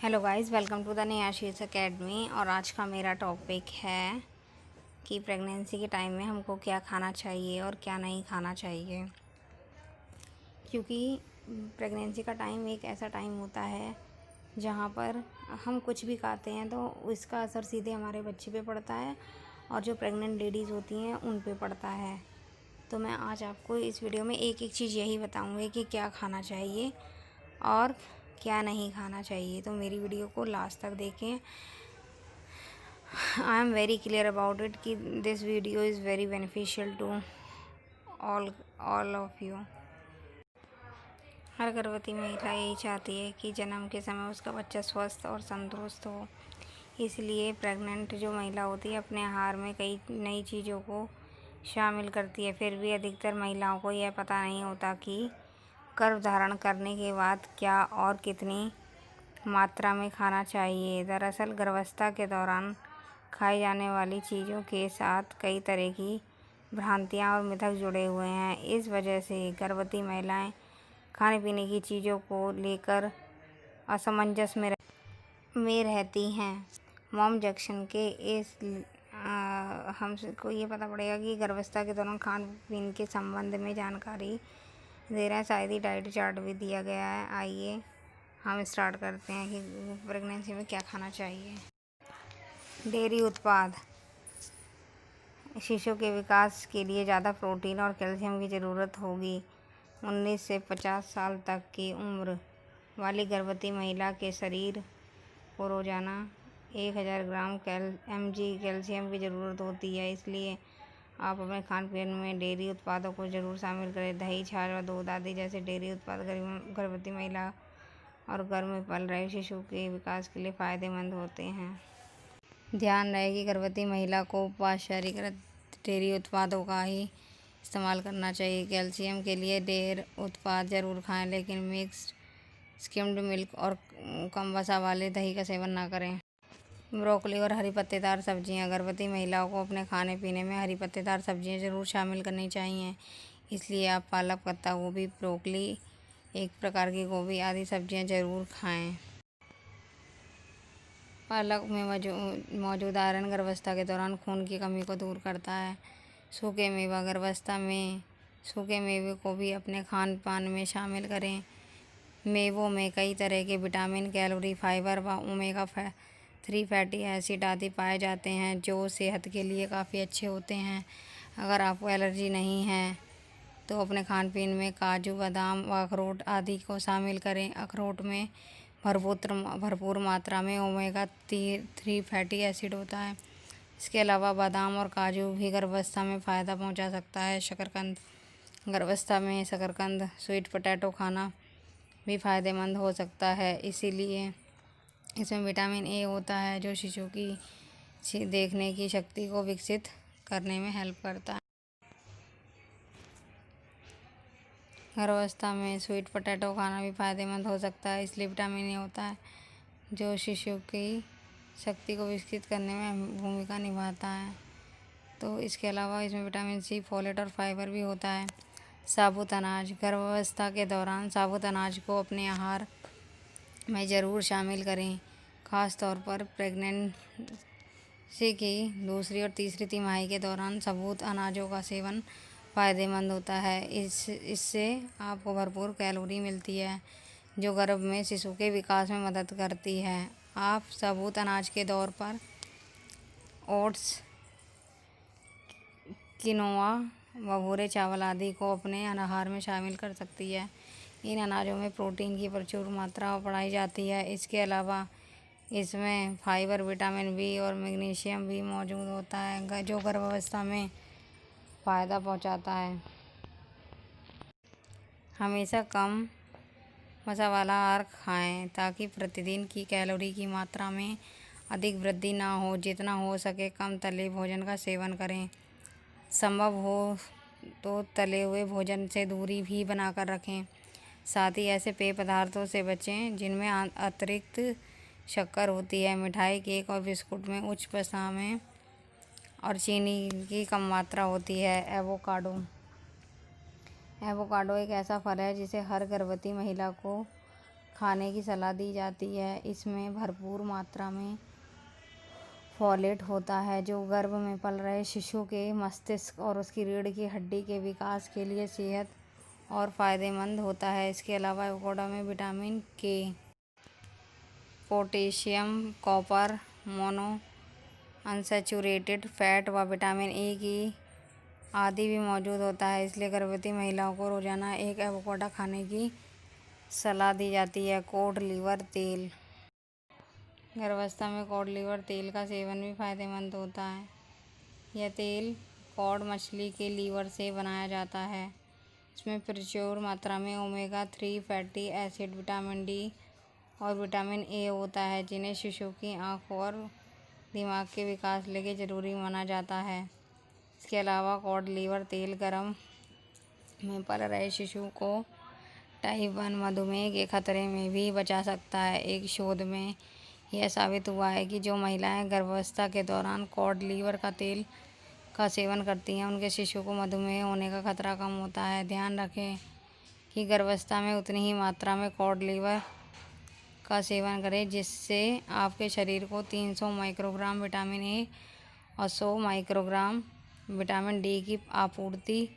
Hello guys, welcome to the Nehashish academy. और आज का मेरा टॉपिक है कि प्रेगनेंसी के टाइम में हमको क्या खाना चाहिए और क्या नहीं खाना चाहिए। क्योंकि प्रेगनेंसी का टाइम एक ऐसा टाइम होता है जहाँ पर हम कुछ भी खाते हैं तो इसका असर सीधे हमारे बच्चे पे पड़ता है और जो प्रेग्नेंट लेडीज़ होती हैं उन पे पड़ता है। तो मैं आज आपको इस वीडियो में एक एक चीज़ यही बताऊँगी कि क्या खाना चाहिए और क्या नहीं खाना चाहिए। तो मेरी वीडियो को लास्ट तक देखें। I am very clear about it कि this video is very beneficial to all of you. हर गर्भवती महिला यही चाहती है कि जन्म के समय उसका बच्चा स्वस्थ और तंदुरुस्त हो। इसलिए प्रेग्नेंट जो महिला होती है अपने आहार में कई नई चीज़ों को शामिल करती है। फिर भी अधिकतर महिलाओं को यह पता नहीं होता कि गर्भधारण करने के बाद क्या और कितनी मात्रा में खाना चाहिए। दरअसल गर्भावस्था के दौरान खाई जाने वाली चीज़ों के साथ कई तरह की भ्रांतियाँ और मिथक जुड़े हुए हैं। इस वजह से गर्भवती महिलाएं खाने पीने की चीज़ों को लेकर असमंजस में रहती हैं। मॉम जंक्शन के इस हमको ये पता पड़ेगा कि गर्भावस्था के दौरान खान पीन के संबंध में जानकारी दे रहे हैं। शायद ही डाइट चार्ट भी दिया गया है। आइए हम स्टार्ट करते हैं कि प्रेगनेंसी में क्या खाना चाहिए। डेयरी उत्पाद शिशु के विकास के लिए ज़्यादा प्रोटीन और कैल्शियम की ज़रूरत होगी। 19 से 50 साल तक की उम्र वाली गर्भवती महिला के शरीर को रोज़ाना 1000 ग्राम mg कैल्शियम की ज़रूरत होती है। इसलिए आप अपने खान पीन में डेयरी उत्पादों को ज़रूर शामिल करें। दही, छाछ और दूध आदि जैसे डेयरी उत्पाद गर्भवती महिला और गर्भ में पल रहे शिशु के विकास के लिए फ़ायदेमंद होते हैं। ध्यान रहे कि गर्भवती महिला को पाश्चरीकृत डेयरी उत्पादों का ही इस्तेमाल करना चाहिए। कैल्शियम के लिए डेयरी उत्पाद ज़रूर खाएं, लेकिन मिक्स्ड स्किम्ड मिल्क और कम वसा वाले दही का सेवन ना करें। ब्रोकली और हरी पत्तेदार सब्जियां गर्भवती महिलाओं को अपने खाने पीने में हरी पत्तेदार सब्जियां ज़रूर शामिल करनी चाहिए। इसलिए आप पालक, पत्ता गोभी, ब्रोकली, एक प्रकार की गोभी आदि सब्जियां ज़रूर खाएं। पालक में मौजूद आयरन गर्भावस्था के दौरान खून की कमी को दूर करता है। सूखे मेवा गर्भावस्था में सूखे मेवे को भी अपने खान पान में शामिल करें। मेवों में कई तरह के विटामिन, कैलोरी, फाइबर व ओमेगा 3 फैटी एसिड आदि पाए जाते हैं जो सेहत के लिए काफ़ी अच्छे होते हैं। अगर आपको एलर्जी नहीं है तो अपने खान पीन में काजू, बादाम व अखरोट आदि को शामिल करें। अखरोट में भरपूर मात्रा में ओमेगा 3 फैटी एसिड होता है। इसके अलावा बादाम और काजू भी गर्भावस्था में फ़ायदा पहुंचा सकता है। शकरकंद गर्भावस्था में शकरकंद, स्वीट पोटैटो खाना भी फ़ायदेमंद हो सकता है। इसीलिए इसमें विटामिन ए होता है जो शिशु की देखने की शक्ति को विकसित करने में हेल्प करता है। गर्भावस्था में स्वीट पोटैटो खाना भी फ़ायदेमंद हो सकता है। इसलिए विटामिन ए होता है जो शिशु की शक्ति को विकसित करने में भूमिका निभाता है। तो इसके अलावा इसमें विटामिन सी, फोलेट और फाइबर भी होता है। साबुत अनाज गर्भावस्था के दौरान साबुत अनाज को अपने आहार में ज़रूर शामिल करें। ख़ास तौर पर प्रेगनेंसी की दूसरी और तीसरी तिमाही के दौरान साबुत अनाजों का सेवन फ़ायदेमंद होता है। इससे आपको भरपूर कैलोरी मिलती है जो गर्भ में शिशु के विकास में मदद करती है। आप साबुत अनाज के तौर पर ओट्स, किनोआ व भूरे चावल आदि को अपने आहार में शामिल कर सकती है। इन अनाजों में प्रोटीन की प्रचुर मात्रा पाई जाती है। इसके अलावा इसमें फाइबर, विटामिन बी और मैग्नीशियम भी मौजूद होता है जो गर्भावस्था में फ़ायदा पहुंचाता है। हमेशा कम वसा वाला आहार खाएं ताकि प्रतिदिन की कैलोरी की मात्रा में अधिक वृद्धि ना हो। जितना हो सके कम तले भोजन का सेवन करें। संभव हो तो तले हुए भोजन से दूरी भी बनाकर रखें। साथ ही ऐसे पेय पदार्थों से बचें जिनमें अतिरिक्त शक्कर होती है। मिठाई, केक और बिस्कुट में उच्च वसा में और चीनी की कम मात्रा होती है। एवोकाडो एक ऐसा फल है जिसे हर गर्भवती महिला को खाने की सलाह दी जाती है। इसमें भरपूर मात्रा में फोलेट होता है, जो गर्भ में पल रहे शिशु के मस्तिष्क और उसकी रीढ़ की हड्डी के विकास के लिए सेहत और फ़ायदेमंद होता है। इसके अलावा एवोकाडो में विटामिन के, potassium, copper, mono unsaturated fat व विटामिन ए की आदि भी मौजूद होता है। इसलिए गर्भवती महिलाओं को रोज़ाना एक एवोकाडो खाने की सलाह दी जाती है। कॉड लीवर तेल। गर्भावस्था में कॉड लीवर तेल का सेवन भी फायदेमंद होता है। यह तेल कॉड मछली के लीवर से बनाया जाता है। इसमें प्रचुर मात्रा में omega 3 fatty acid, vitamin D और विटामिन ए होता है, जिन्हें शिशु की आँख और दिमाग के विकास के लिए ज़रूरी माना जाता है। इसके अलावा कॉड लीवर तेल गर्भ में पल रहे शिशु को टाइप 1 मधुमेह के खतरे में भी बचा सकता है। एक शोध में यह साबित हुआ है कि जो महिलाएं गर्भावस्था के दौरान कॉड लीवर का तेल का सेवन करती हैं, उनके शिशु को मधुमेह होने का खतरा कम होता है। ध्यान रखें कि गर्भावस्था में उतनी ही मात्रा में कॉड लीवर का सेवन करें जिससे आपके शरीर को 300 माइक्रोग्राम विटामिन ए और 100 माइक्रोग्राम विटामिन डी की आपूर्ति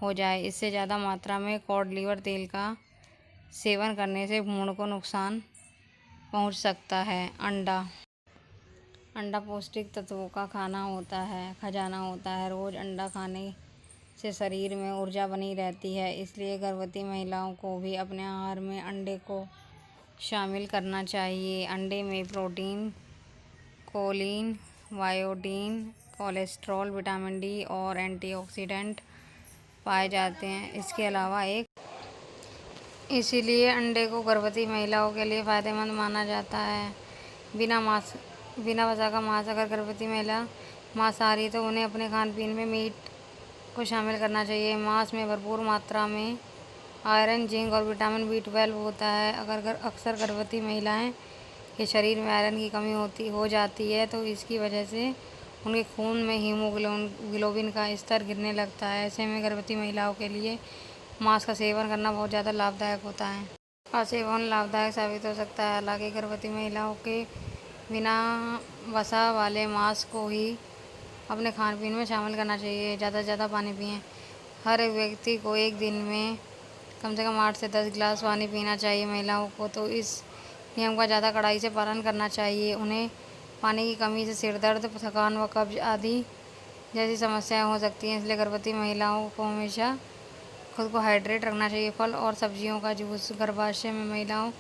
हो जाए। इससे ज़्यादा मात्रा में कॉड लीवर तेल का सेवन करने से भ्रूण को नुकसान पहुंच सकता है। अंडा पौष्टिक तत्वों का खजाना होता है। रोज़ अंडा खाने से शरीर में ऊर्जा बनी रहती है। इसलिए गर्भवती महिलाओं को भी अपने आहार में अंडे को शामिल करना चाहिए। अंडे में protein, choline, biotin, cholesterol, vitamin D और एंटीऑक्सीडेंट पाए जाते हैं। इसके अलावा इसीलिए अंडे को गर्भवती महिलाओं के लिए फ़ायदेमंद माना जाता है। बिना वसा का मांस। अगर गर्भवती महिला मांसाहारी है तो उन्हें अपने खान पीन में मीट को शामिल करना चाहिए। मांस में भरपूर मात्रा में आयरन, जिंक और विटामिन B12 होता है। अक्सर गर्भवती महिलाएं के शरीर में आयरन की कमी हो जाती है, तो इसकी वजह से उनके खून में हीमोग्लोबिन का स्तर गिरने लगता है। ऐसे में गर्भवती महिलाओं के लिए मांस का सेवन करना बहुत ज़्यादा लाभदायक होता है। का सेवन लाभदायक साबित हो सकता है। हालांकि गर्भवती महिलाओं के बिना वसा वाले मांस को ही अपने खान पीन में शामिल करना चाहिए। ज़्यादा से ज़्यादा पानी पिएं। हर एक व्यक्ति को एक दिन में कम से कम 8 से 10 गिलास पानी पीना चाहिए। महिलाओं को तो इस नियम का ज़्यादा कड़ाई से पालन करना चाहिए। उन्हें पानी की कमी से सिर दर्द, थकान व कब्ज आदि जैसी समस्याएं हो सकती हैं। इसलिए गर्भवती महिलाओं को हमेशा खुद को हाइड्रेट रखना चाहिए। फल और सब्जियों का जूस। गर्भाशय में महिलाओं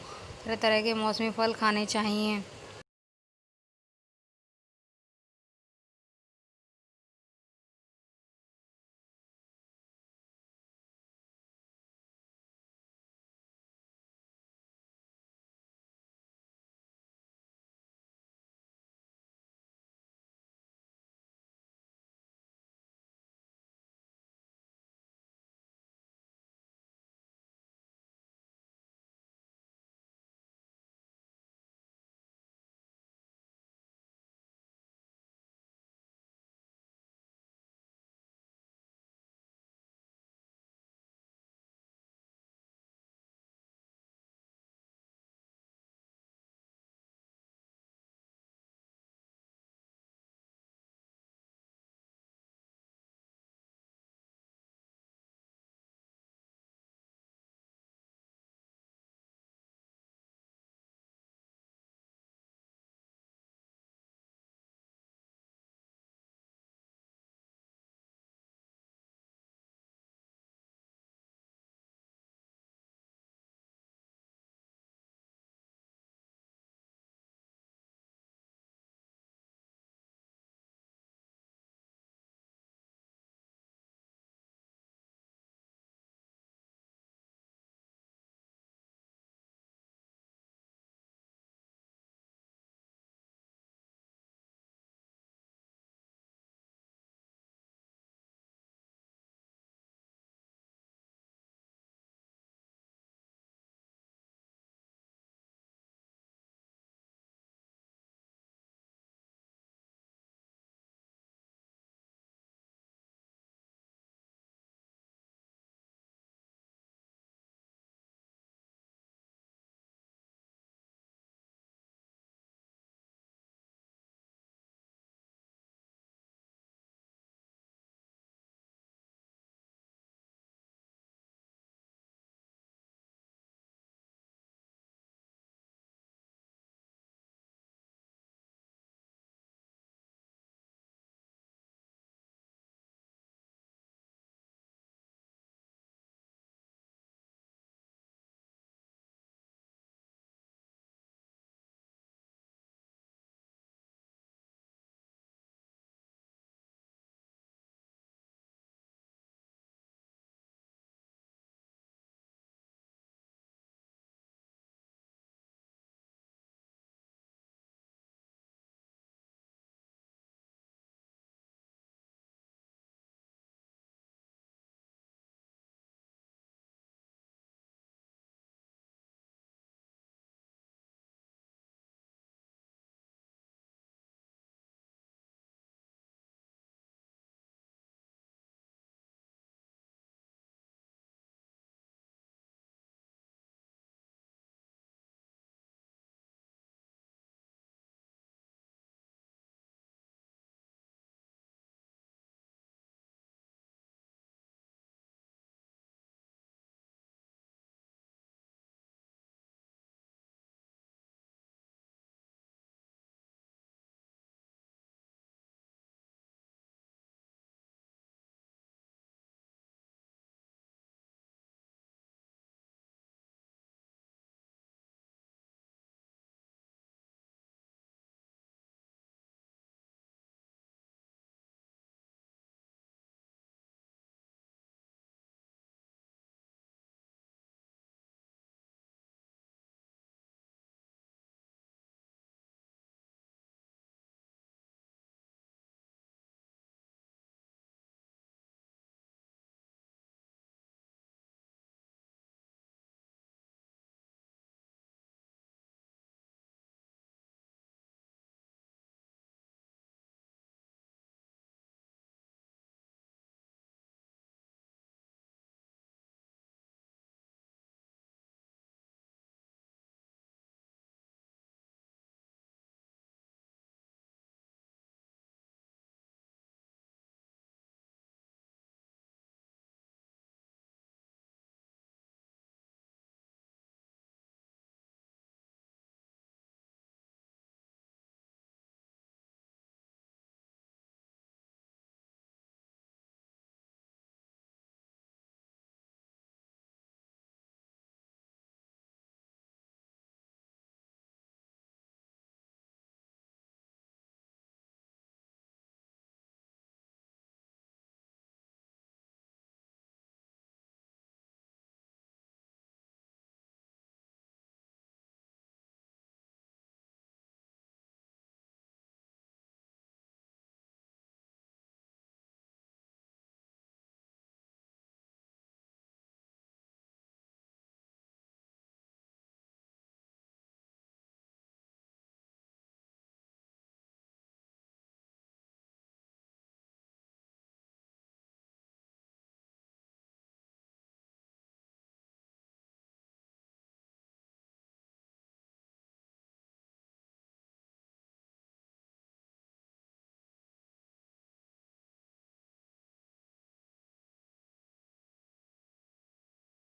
तरह तरह के मौसमी फल खाने चाहिए।